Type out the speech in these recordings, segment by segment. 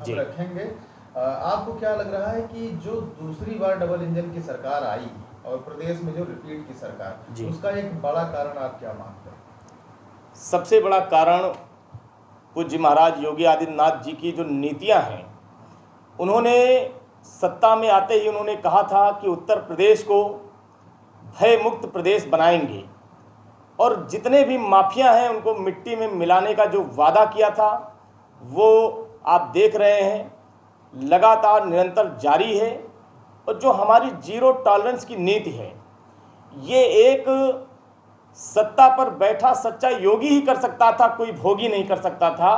हम रखेंगे। आपको क्या लग रहा है कि जो दूसरी बार डबल इंजन की सरकार आई और प्रदेश में जो रिपीट की सरकार, उसका एक बड़ा कारण आप क्या मानते हैं? सबसे बड़ा कारण पूज्य महाराज योगी आदित्यनाथ जी की जो नीतियां हैं, उन्होंने सत्ता में आते ही उन्होंने कहा था कि उत्तर प्रदेश को भय मुक्त प्रदेश बनाएंगे और जितने भी माफिया हैं उनको मिट्टी में मिलाने का जो वादा किया था वो आप देख रहे हैं लगातार निरंतर जारी है। और जो हमारी जीरो टॉलरेंस की नीति है, ये एक सत्ता पर बैठा सच्चा योगी ही कर सकता था, कोई भोगी नहीं कर सकता था।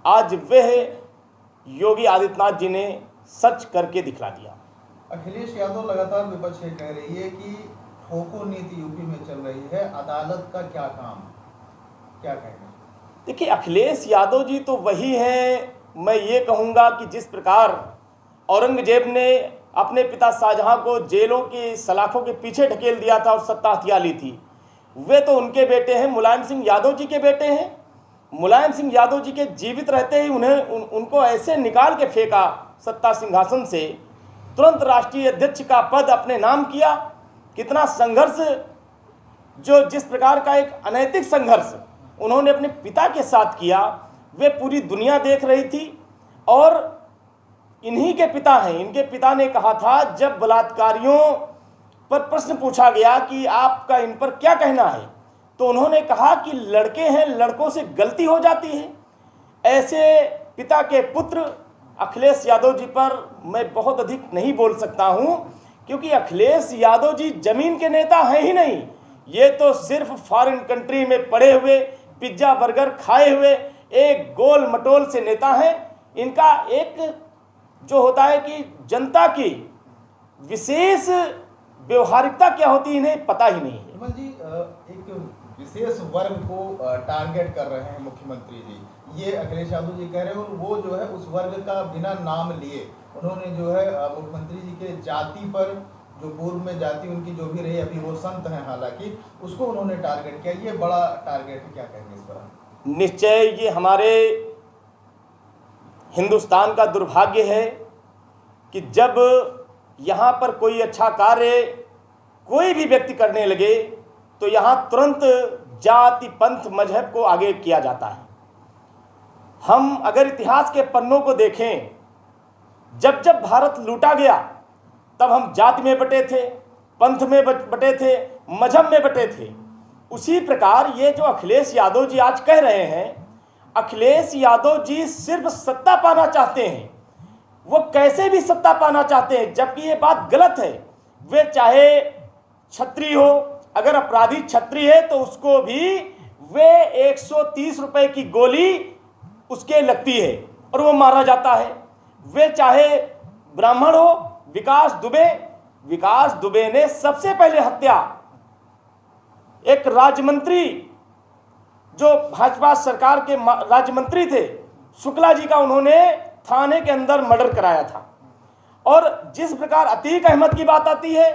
आज वह योगी आदित्यनाथ जी ने सच करके दिखला दिया। अखिलेश यादव लगातार विपक्ष ये कह रही है कि ठोको नीति यूपी में चल रही है, अदालत का क्या काम, क्या कहना? देखिए, अखिलेश यादव जी तो वही हैं, मैं ये कहूँगा कि जिस प्रकार औरंगजेब ने अपने पिता शाहजहां को जेलों की सलाखों के पीछे ढकेल दिया था और सत्ता हथिया ली थी, वे तो उनके बेटे हैं, मुलायम सिंह यादव जी के बेटे हैं। मुलायम सिंह यादव जी के जीवित रहते ही उनको ऐसे निकाल के फेंका सत्ता सिंहासन से, तुरंत राष्ट्रीय अध्यक्ष का पद अपने नाम किया। कितना संघर्ष, जो जिस प्रकार का एक अनैतिक संघर्ष उन्होंने अपने पिता के साथ किया, वे पूरी दुनिया देख रही थी। और इन्हीं के पिता हैं, इनके पिता ने कहा था, जब बलात्कारियों पर प्रश्न पूछा गया कि आपका इन पर क्या कहना है, तो उन्होंने कहा कि लड़के हैं, लड़कों से गलती हो जाती है। ऐसे पिता के पुत्र अखिलेश यादव जी पर मैं बहुत अधिक नहीं बोल सकता हूं, क्योंकि अखिलेश यादव जी जमीन के नेता हैं ही नहीं। ये तो सिर्फ फॉरेन कंट्री में पड़े हुए, पिज्जा बर्गर खाए हुए एक गोल मटोल से नेता हैं। इनका एक जो होता है कि जनता की विशेष व्यवहारिकता क्या होती है, इन्हें पता ही नहीं है। जी, एक विशेष वर्ग को टारगेट कर रहे हैं मुख्यमंत्री जी, ये अखिलेश यादव जी कह रहे हैं। और वो जो है उस वर्ग का बिना नाम लिए उन्होंने जो है मुख्यमंत्री जी के जाति पर, जो पूर्व में जाति उनकी जो भी रही, अभी वो संत हैं हालांकि, उसको उन्होंने टारगेट किया। ये बड़ा टारगेट, क्या कहेंगे इस पर? निश्चय ये हमारे हिंदुस्तान का दुर्भाग्य है कि जब यहाँ पर कोई अच्छा कार्य कोई भी व्यक्ति करने लगे तो यहाँ तुरंत जाति पंथ मजहब को आगे किया जाता है। हम अगर इतिहास के पन्नों को देखें, जब जब भारत लूटा गया तब हम जाति में बटे थे, पंथ में बटे थे, मजहब में बटे थे। उसी प्रकार ये जो अखिलेश यादव जी आज कह रहे हैं, अखिलेश यादव जी सिर्फ सत्ता पाना चाहते हैं। वो कैसे भी सत्ता पाना चाहते हैं, जबकि ये बात गलत है। वे चाहे छत्री हो, अगर अपराधी छत्री है तो उसको भी वे 130 रुपए की गोली उसके लगती है और वो मारा जाता है। वे चाहे ब्राह्मण हो, विकास दुबे ने सबसे पहले हत्या, एक राज्य मंत्री जो भाजपा सरकार के राज्य मंत्री थे, शुक्ला जी का, उन्होंने थाने के अंदर मर्डर कराया था। और जिस प्रकार अतीक अहमद की बात आती है,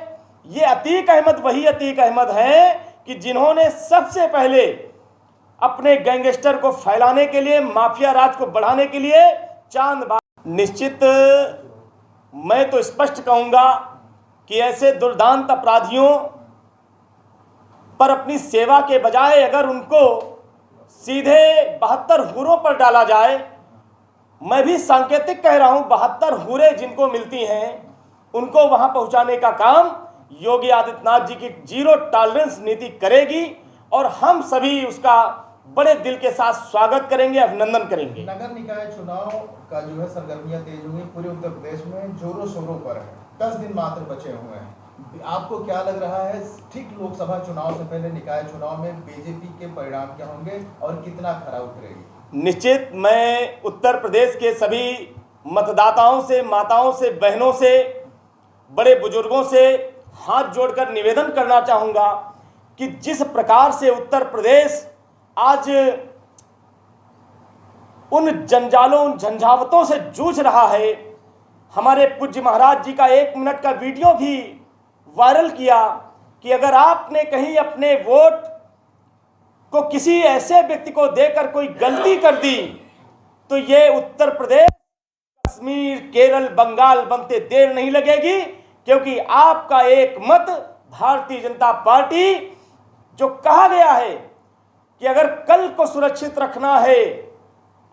ये अतीक अहमद वही अतीक अहमद हैं कि जिन्होंने सबसे पहले अपने गैंगस्टर को फैलाने के लिए, माफिया राज को बढ़ाने के लिए चांद। निश्चित मैं तो स्पष्ट कहूंगा कि ऐसे दुर्दांत अपराधियों पर अपनी सेवा के बजाय अगर उनको सीधे 72 हूरों पर डाला जाए, मैं भी सांकेतिक कह रहा हूं, 72 हूरें जिनको मिलती हैं उनको वहां पहुंचाने का काम योगी आदित्यनाथ जी की जीरो टॉलरेंस नीति करेगी और हम सभी उसका बड़े दिल के साथ स्वागत करेंगे, अभिनंदन करेंगे। नगर निकाय चुनाव का जो है सरगर्मियां तेज हुई पूरे उत्तर प्रदेश में, जोरों शोरों पर है। 10 दिन मात्र बचे हुए हैं। आपको क्या लग रहा है, ठीक लोकसभा चुनाव से पहले निकाय चुनाव में बीजेपी के परिणाम क्या होंगे और कितना खरा उतरेगी? निश्चित मैं उत्तर प्रदेश के सभी मतदाताओं से, माताओं से, बहनों से, बड़े बुजुर्गों से हाथ जोड़कर निवेदन करना चाहूँगा कि जिस प्रकार से उत्तर प्रदेश आज उन जंजालों, उन झंझावतों से जूझ रहा है, हमारे पूज्य महाराज जी का 1 मिनट का वीडियो भी वायरल किया कि अगर आपने कहीं अपने वोट को किसी ऐसे व्यक्ति को देकर कोई गलती कर दी तो ये उत्तर प्रदेश कश्मीर, केरल, बंगाल बनते देर नहीं लगेगी, क्योंकि आपका एक मत भारतीय जनता पार्टी, जो कहा गया है कि अगर कल को सुरक्षित रखना है,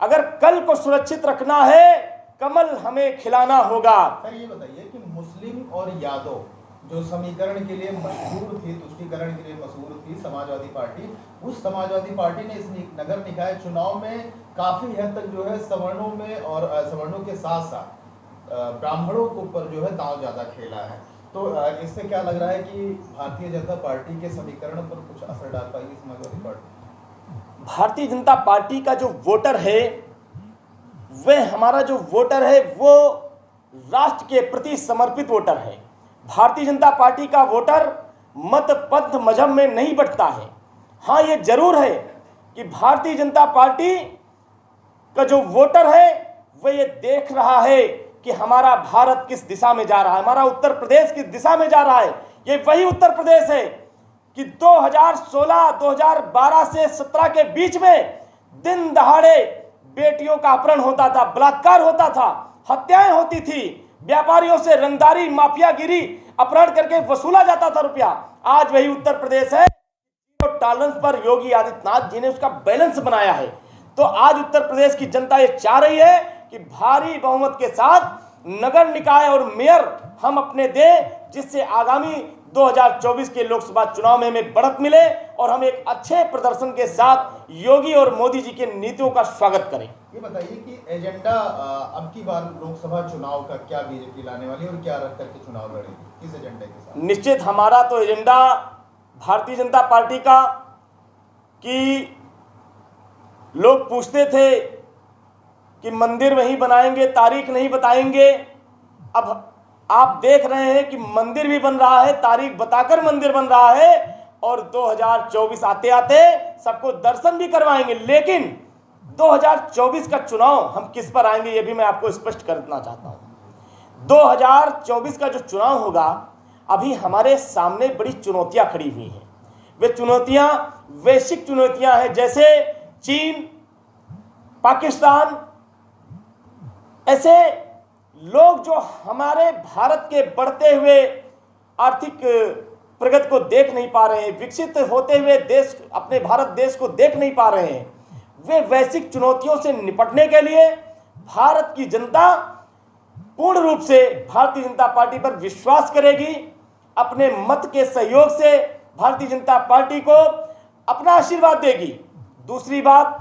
अगर कल को सुरक्षित रखना है, कमल हमें खिलाना होगा। सर ये बताइए कि मुस्लिम और यादव जो समीकरण के लिए मशहूर थी, तुष्टीकरण के लिए मशहूर थी समाजवादी पार्टी, उस समाजवादी पार्टी ने इस नगर निकाय चुनाव में काफी हद तक जो है सवर्णों में और सवर्णों के साथ साथ ब्राह्मणों के ऊपर जो है दांव ज्यादा खेला है। तो इससे क्या लग रहा है कि भारतीय जनता पार्टी के समीकरण पर कुछ असर डाल पाएगी समाजवादी पार्टी? भारतीय जनता पार्टी का जो वोटर है, वह हमारा जो वोटर है वो राष्ट्र के प्रति समर्पित वोटर है। भारतीय जनता पार्टी का वोटर मत, पंथ, मजहब में नहीं बंटता है। हाँ, ये जरूर है कि भारतीय जनता पार्टी का जो वोटर है वह ये देख रहा है कि हमारा भारत किस दिशा में जा रहा है, हमारा उत्तर प्रदेश किस दिशा में जा रहा है। ये वही उत्तर प्रदेश है कि 2016, 2012 से 17 के बीच में दिन दहाड़े बेटियों का अपहरण होता था, बलात्कार होता था, हत्याएं होती थी, व्यापारियों से रंगदारी, माफियागिरी, अपहरण करके वसूला जाता था रुपया। आज वही उत्तर प्रदेश है टॉलरेंस पर योगी आदित्यनाथ जी ने उसका बैलेंस बनाया है। तो आज उत्तर प्रदेश की जनता ये चाह रही है कि भारी बहुमत के साथ नगर निकाय और मेयर हम अपने दें, जिससे आगामी 2024 के लोकसभा चुनाव में हमें बढ़त मिले और हम एक अच्छे प्रदर्शन के साथ योगी और मोदी जी के नीतियों का स्वागत करें। ये बताइए कि एजेंडा अब की बार लोकसभा चुनाव का क्या बीजेपी लाने वाली है और क्या रख करके चुनाव लड़ेगी, किस एजेंडे के साथ? निश्चित हमारा तो एजेंडा भारतीय जनता पार्टी का, कि लोग पूछते थे कि मंदिर वहीं बनाएंगे, तारीख नहीं बताएंगे। अब आप देख रहे हैं कि मंदिर भी बन रहा है, तारीख बताकर मंदिर बन रहा है, और 2024 आते आते सबको दर्शन भी करवाएंगे। लेकिन 2024 का चुनाव हम किस पर आएंगे, ये भी मैं आपको स्पष्ट करना चाहता हूं। 2024 का जो चुनाव होगा, अभी हमारे सामने बड़ी चुनौतियां खड़ी हुई हैं। वे चुनौतियां वैश्विक चुनौतियां हैं, जैसे चीन, पाकिस्तान, ऐसे लोग जो हमारे भारत के बढ़ते हुए आर्थिक प्रगति को देख नहीं पा रहे हैं, विकसित होते हुए देश, अपने भारत देश को देख नहीं पा रहे हैं, वे वैश्विक चुनौतियों से निपटने के लिए भारत की जनता पूर्ण रूप से भारतीय जनता पार्टी पर विश्वास करेगी। अपने मत के सहयोग से भारतीय जनता पार्टी को अपना आशीर्वाद देगी। दूसरी बात,